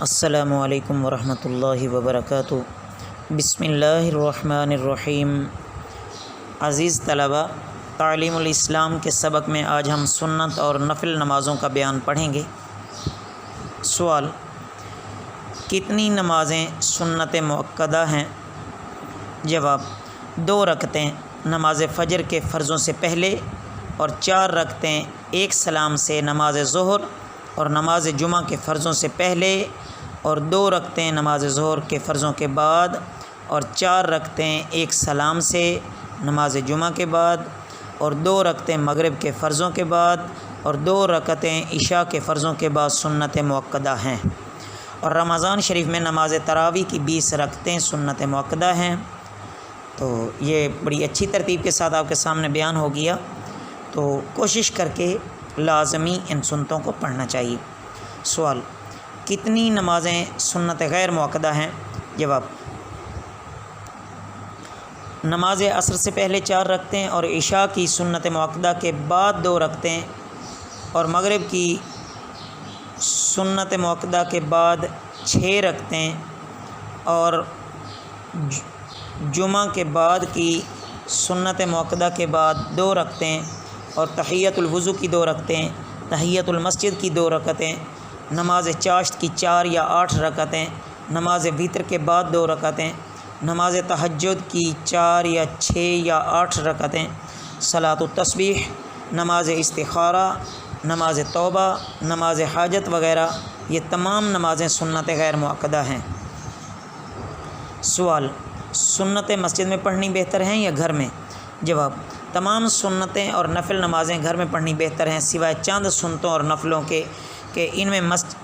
السلام علیکم ورحمۃ اللہ وبرکاتہ۔ بسم اللہ الرحمن الرحیم۔ عزیز طلباء، تعلیم الاسلام کے سبق میں آج ہم سنت اور نفل نمازوں کا بیان پڑھیں گے۔ سوال: کتنی نمازیں سنت مؤکدہ ہیں؟ جواب: 2 رکعتیں نماز فجر کے فرضوں سے پہلے اور 4 رکعتیں ایک سلام سے نماز ظہر اور نماز جمعہ کے فرضوں سے پہلے، اور 2 رکعتیں نماز ظہر کے فرضوں کے بعد، اور 4 رکعتیں ایک سلام سے نماز جمعہ کے بعد، اور 2 رکعتیں مغرب کے فرضوں کے بعد، اور 2 رکعتیں عشاء کے فرضوں کے بعد سنت مؤکدہ ہیں۔ اور رمضان شریف میں نماز تراویح کی 20 رکعتیں سنت مؤکدہ ہیں۔ تو یہ بڑی اچھی ترتیب کے ساتھ آپ کے سامنے بیان ہو گیا، تو کوشش کر کے لازمی ان سنتوں کو پڑھنا چاہیے۔ سوال: کتنی نمازیں سنت غیر مؤکدہ ہیں؟ جواب: نماز عصر سے پہلے 4 رکعتیں اور عشاء کی سنت مؤکدہ کے بعد 2 رکعتیں، اور مغرب کی سنت مؤکدہ کے بعد 6 رکعتیں، اور جمعہ کے بعد کی سنت مؤکدہ کے بعد 2 رکعتیں، اور تحیۃ الوضو کی 2 رکعتیں، تحیۃ المسجد کی 2 رکعتیں، نماز چاشت کی 4 یا 8 رکعتیں، نماز وتر کے بعد 2 رکعتیں، نماز تہجد کی 4 یا 6 یا 8 رکعتیں، صلاۃ التسبیح، نماز استخارہ، نماز توبہ، نماز حاجت وغیرہ، یہ تمام نمازیں سنت غیر مؤکدہ ہیں۔ سوال: سنت مسجد میں پڑھنی بہتر ہیں یا گھر میں؟ جواب: تمام سنتیں اور نفل نمازیں گھر میں پڑھنی بہتر ہیں، سوائے چند سنتوں اور نفلوں کے کہ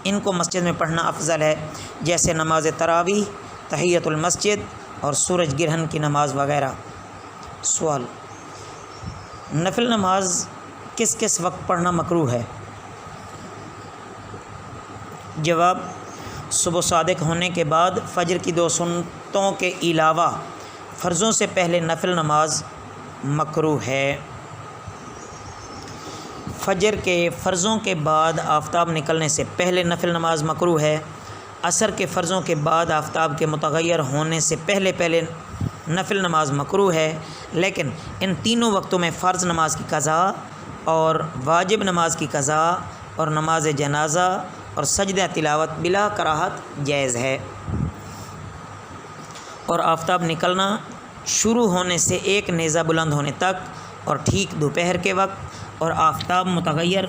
ان کو مسجد میں پڑھنا افضل ہے، جیسے نماز تراویح، تحیۃ المسجد اور سورج گرہن کی نماز وغیرہ۔ سوال: نفل نماز کس کس وقت پڑھنا مکروہ ہے؟ جواب: صبح صادق ہونے کے بعد، فجر کی 2 سنتوں کے علاوہ فرضوں سے پہلے نفل نماز مکروہ ہے۔ فجر کے فرضوں کے بعد آفتاب نکلنے سے پہلے نفل نماز مکروہ ہے۔ عصر کے فرضوں کے بعد آفتاب کے متغیر ہونے سے پہلے نفل نماز مکروہ ہے، لیکن ان تینوں وقتوں میں فرض نماز کی قضا اور واجب نماز کی قضا اور نماز جنازہ اور سجدہ تلاوت بلا کراہت جائز ہے۔ اور آفتاب نکلنا شروع ہونے سے 1 نیزہ بلند ہونے تک اور ٹھیک دوپہر کے وقت اور آفتاب متغیر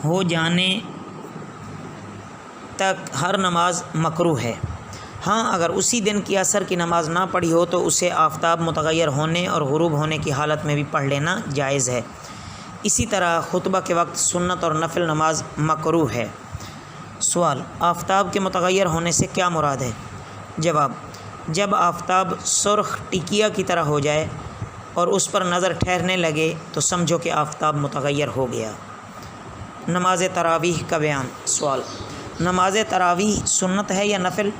ہو جانے تک ہر نماز مکروہ ہے۔ ہاں، اگر اسی دن کی عصر کی نماز نہ پڑھی ہو تو اسے آفتاب متغیر ہونے اور غروب ہونے کی حالت میں بھی پڑھ لینا جائز ہے۔ اسی طرح خطبہ کے وقت سنت اور نفل نماز مکروہ ہے۔ سوال: آفتاب کے متغیر ہونے سے کیا مراد ہے؟ جواب: جب آفتاب سرخ ٹکیا کی طرح ہو جائے اور اس پر نظر ٹھہرنے لگے تو سمجھو کہ آفتاب متغیر ہو گیا۔ نماز تراویح کا بیان۔ سوال: نماز تراویح سنت ہے یا نفل؟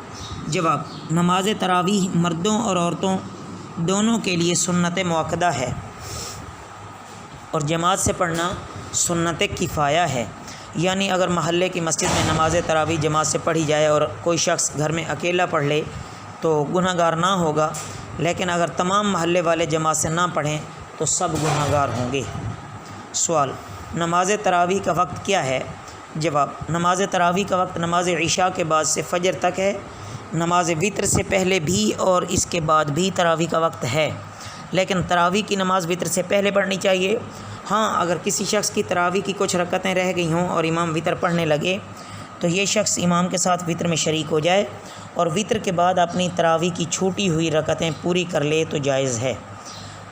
جواب: نماز تراویح مردوں اور عورتوں دونوں کے لیے سنت مؤکدہ ہے، اور جماعت سے پڑھنا سنت کفایہ ہے، یعنی اگر محلے کی مسجد میں نماز تراویح جماعت سے پڑھی جائے اور کوئی شخص گھر میں اکیلا پڑھ لے تو گناہ گار نہ ہوگا، لیکن اگر تمام محلے والے جماعت سے نہ پڑھیں تو سب گناہ گار ہوں گے۔ سوال: نماز تراویح کا وقت کیا ہے؟ جواب: نماز تراویح کا وقت نماز عشاء کے بعد سے فجر تک ہے۔ نماز وتر سے پہلے بھی اور اس کے بعد بھی تراویح کا وقت ہے، لیکن تراویح کی نماز وتر سے پہلے پڑھنی چاہیے۔ ہاں، اگر کسی شخص کی تراویح کی کچھ رکعتیں رہ گئی ہوں اور امام وتر پڑھنے لگے تو یہ شخص امام کے ساتھ وتر میں شریک ہو جائے اور وتر کے بعد اپنی تراویح کی چھوٹی ہوئی رکعتیں پوری کر لے تو جائز ہے۔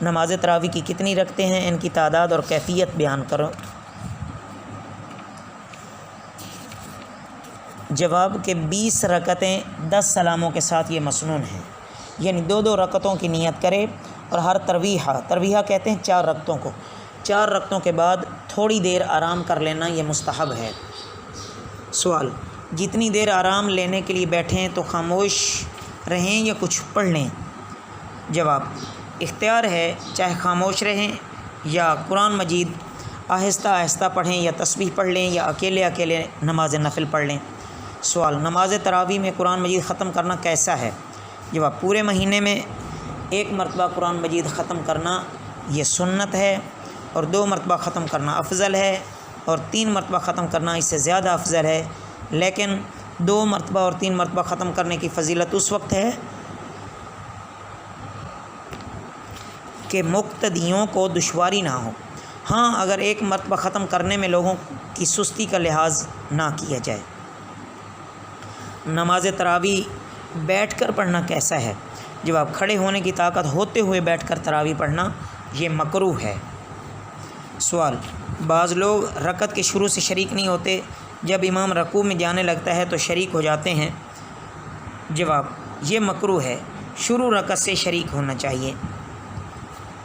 نماز تراویح کی کتنی رکعتیں ہیں، ان کی تعداد اور کیفیت بیان کرو۔ جواب کہ 20 رکعتیں 10 سلاموں کے ساتھ یہ مسنون ہیں، یعنی 2 رکعتوں کی نیت کرے اور ہر ترویحہ کہتے ہیں 4 رکعتوں کو، 4 رکعتوں کے بعد تھوڑی دیر آرام کر لینا یہ مستحب ہے۔ سوال: جتنی دیر آرام لینے کے لیے بیٹھیں تو خاموش رہیں یا کچھ پڑھ لیں؟ جواب: اختیار ہے، چاہے خاموش رہیں یا قرآن مجید آہستہ آہستہ پڑھیں یا تسبیح پڑھ لیں یا اکیلے نماز نفل پڑھ لیں۔ سوال، نماز تراویح میں قرآن مجید ختم کرنا کیسا ہے؟ جواب، پورے مہینے میں 1 مرتبہ قرآن مجید ختم کرنا یہ سنت ہے، اور 2 مرتبہ ختم کرنا افضل ہے، اور 3 مرتبہ ختم کرنا اس سے زیادہ افضل ہے، لیکن 2 مرتبہ اور 3 مرتبہ ختم کرنے کی فضیلت اس وقت ہے کہ مقتدیوں کو دشواری نہ ہو۔ ہاں، اگر 1 مرتبہ ختم کرنے میں لوگوں کی سستی کا لحاظ نہ کیا جائے۔ نماز تراویح بیٹھ کر پڑھنا کیسا ہے؟ جواب، کھڑے ہونے کی طاقت ہوتے ہوئے بیٹھ کر تراویح پڑھنا یہ مکروہ ہے۔ سوال، بعض لوگ رکعت کے شروع سے شریک نہیں ہوتے، جب امام رکوع میں جانے لگتا ہے تو شریک ہو جاتے ہیں۔ جواب، یہ مکروہ ہے، شروع رکعت سے شریک ہونا چاہیے۔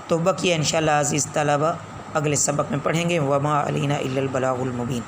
تو بقیہ انشاءاللہ عزیز طلبہ اگلے سبق میں پڑھیں گے۔ وما علینا الا البلاغ المبین۔